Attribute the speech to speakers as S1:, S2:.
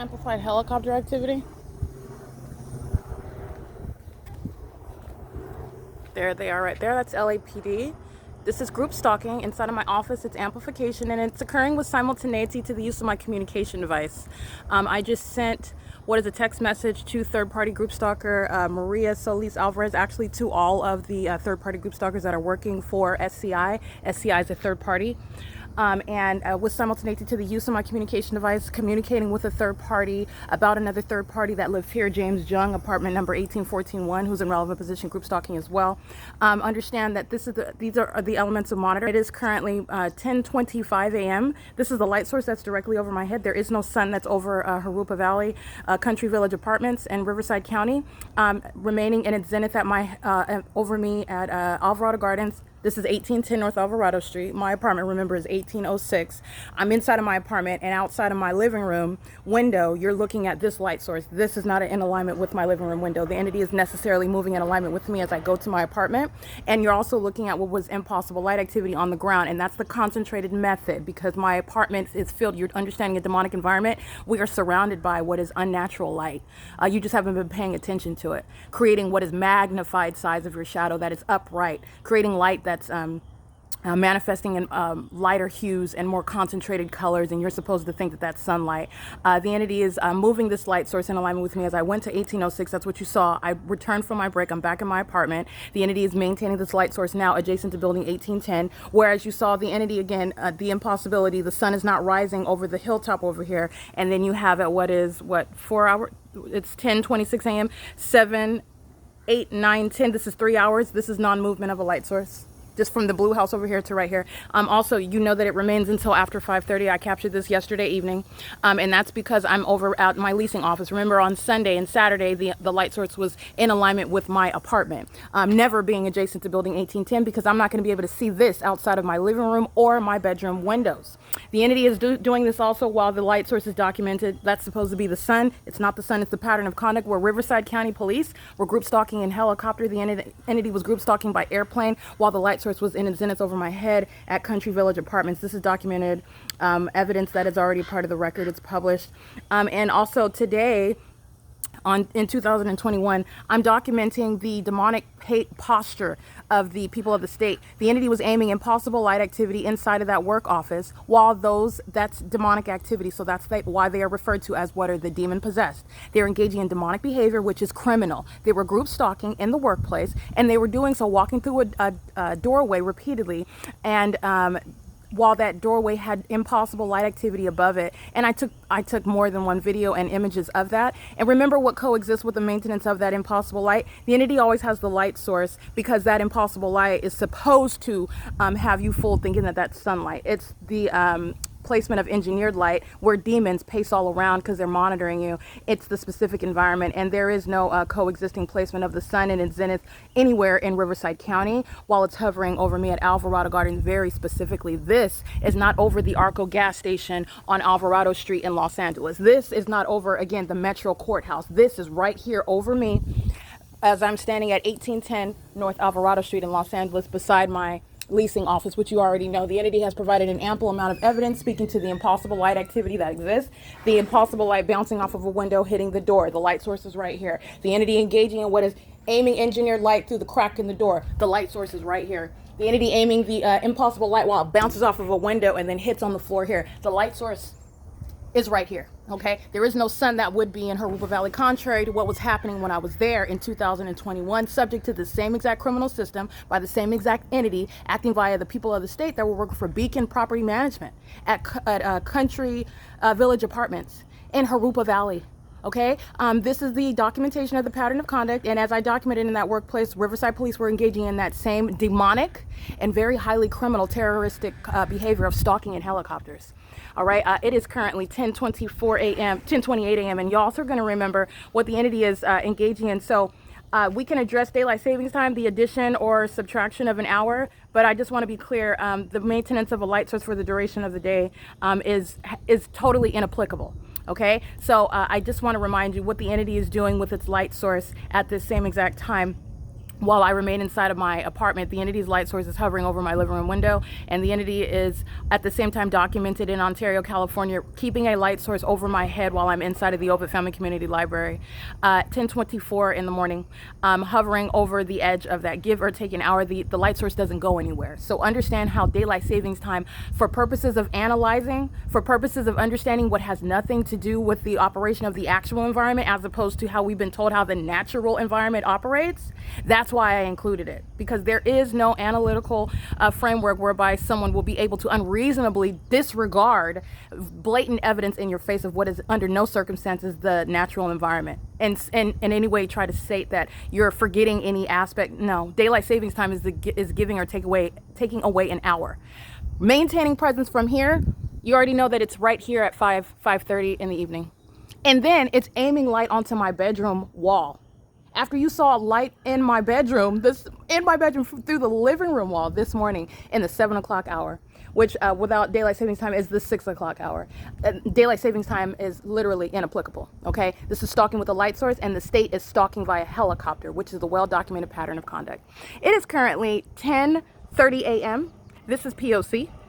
S1: Amplified helicopter activity. There they are right there. That's LAPD. This is group stalking. Inside of my office, it's amplification, and it's occurring with simultaneity to the use of my communication device. I just sent what is a text message to third-party group stalker Maria Solis Alvarez, actually to all of the third-party group stalkers that are working for SCI. SCI is a third party. And with simultaneity to the use of my communication device, communicating with a third party about another third party that lived here, James Jung, apartment number 18141, who's in relevant position, group stalking as well. Understand that these are the elements of monitor. It is currently 10:25 a.m. This is the light source that's directly over my head. There is no sun that's over Jurupa Valley, Country Village Apartments in Riverside County, remaining in its zenith at my over me at Alvarado Gardens. This is 1810 North Alvarado Street. My apartment, remember, is 1806. I'm inside of my apartment, and outside of my living room window, you're looking at this light source. This is not in alignment with my living room window. The entity is necessarily moving in alignment with me as I go to my apartment. And you're also looking at what was impossible light activity on the ground, and that's the concentrated method, because my apartment is filled. You're understanding a demonic environment. We are surrounded by what is unnatural light. You just haven't been paying attention to it. Creating what is magnified size of your shadow that is upright. Creating light that's manifesting in lighter hues and more concentrated colors, and you're supposed to think that that's sunlight. The entity is moving this light source in alignment with me as I went to 1806. That's what you saw. I returned from my break. I'm back in my apartment. The entity is maintaining this light source now adjacent to building 1810, whereas you saw the entity again, the impossibility, the sun is not rising over the hilltop over here, and then you have at 4 hours, it's 10:26 a.m., 7, 8, 9, 10, this is 3 hours. This is non-movement of a light source. Just from the blue house over here to right here. Also, you know that it remains until after 5:30. I captured this yesterday evening. And that's because I'm over at my leasing office. Remember, on Sunday and Saturday, the light source was in alignment with my apartment. Never being adjacent to building 1810, because I'm not going to be able to see this outside of my living room or my bedroom windows. The entity is doing this also while the light source is documented. That's supposed to be the sun. It's not the sun. It's the pattern of conduct where Riverside County Police were group stalking in helicopter. The entity was group stalking by airplane while the light source was in its zenith over my head at Country Village Apartments. This is documented evidence that is already part of the record. It's published. And also today, in 2021, I'm documenting the demonic posture of the people of the state. The entity was aiming impossible light activity inside of that work office, while that's demonic activity. So that's why they are referred to as what are the demon possessed. They're engaging in demonic behavior, which is criminal. They were group stalking in the workplace, and they were doing so walking through a doorway repeatedly, and while that doorway had impossible light activity above it. And I took more than one video and images of that. And remember what coexists with the maintenance of that impossible light? The entity always has the light source, because that impossible light is supposed to have you fooled thinking that that's sunlight. It's the placement of engineered light where demons pace all around because they're monitoring you. It's the specific environment, and there is no coexisting placement of the sun in its zenith anywhere in Riverside County while it's hovering over me at Alvarado Gardens very specifically. This is not over the Arco gas station on Alvarado Street in Los Angeles. This is not over, again, the Metro Courthouse. This is right here over me as I'm standing at 1810 North Alvarado Street in Los Angeles beside my leasing office, which you already know. The entity has provided an ample amount of evidence speaking to the impossible light activity that exists. The impossible light bouncing off of a window, hitting the door. The light source is right here. The entity engaging in what is aiming engineered light through the crack in the door. The light source is right here. The entity aiming the impossible light while it bounces off of a window and then hits on the floor here. The light source is right here. Okay, there is no sun that would be in Jurupa Valley, contrary to what was happening when I was there in 2021, subject to the same exact criminal system by the same exact entity acting via the people of the state that were working for Beacon Property Management at Country Village Apartments in Jurupa Valley. Okay, this is the documentation of the pattern of conduct, and as I documented in that workplace, Riverside Police were engaging in that same demonic and very highly criminal terroristic behavior of stalking in helicopters. All right, it is currently 10:28 a.m. and y'all also are going to remember what the entity is engaging in. So we can address daylight savings time, the addition or subtraction of an hour, but I just want to be clear, the maintenance of a light source for the duration of the day is totally inapplicable. Okay, so I just want to remind you what the entity is doing with its light source at this same exact time. while I remain inside of my apartment. The entity's light source is hovering over my living room window, and the entity is at the same time documented in Ontario, California, keeping a light source over my head while I'm inside of the Open Family Community Library. 10:24 in the morning, hovering over the edge of that, give or take an hour. The light source doesn't go anywhere. So understand how daylight savings time, for purposes of analyzing, for purposes of understanding what has nothing to do with the operation of the actual environment, as opposed to how we've been told how the natural environment operates, that's why I included it, because there is no analytical framework whereby someone will be able to unreasonably disregard blatant evidence in your face of what is under no circumstances the natural environment, and in any way try to state that you're forgetting any aspect. No, daylight savings time is giving or taking away an hour. Maintaining presence from here, you already know that it's right here at 5:30 in the evening, and then it's aiming light onto my bedroom wall. After you saw light in my bedroom, through the living room wall this morning in the 7 o'clock hour, which without daylight savings time is the 6 o'clock hour. Daylight savings time is literally inapplicable, okay? This is stalking with a light source, and the state is stalking via helicopter, which is the well-documented pattern of conduct. It is currently 10:30 a.m. This is P.O.C.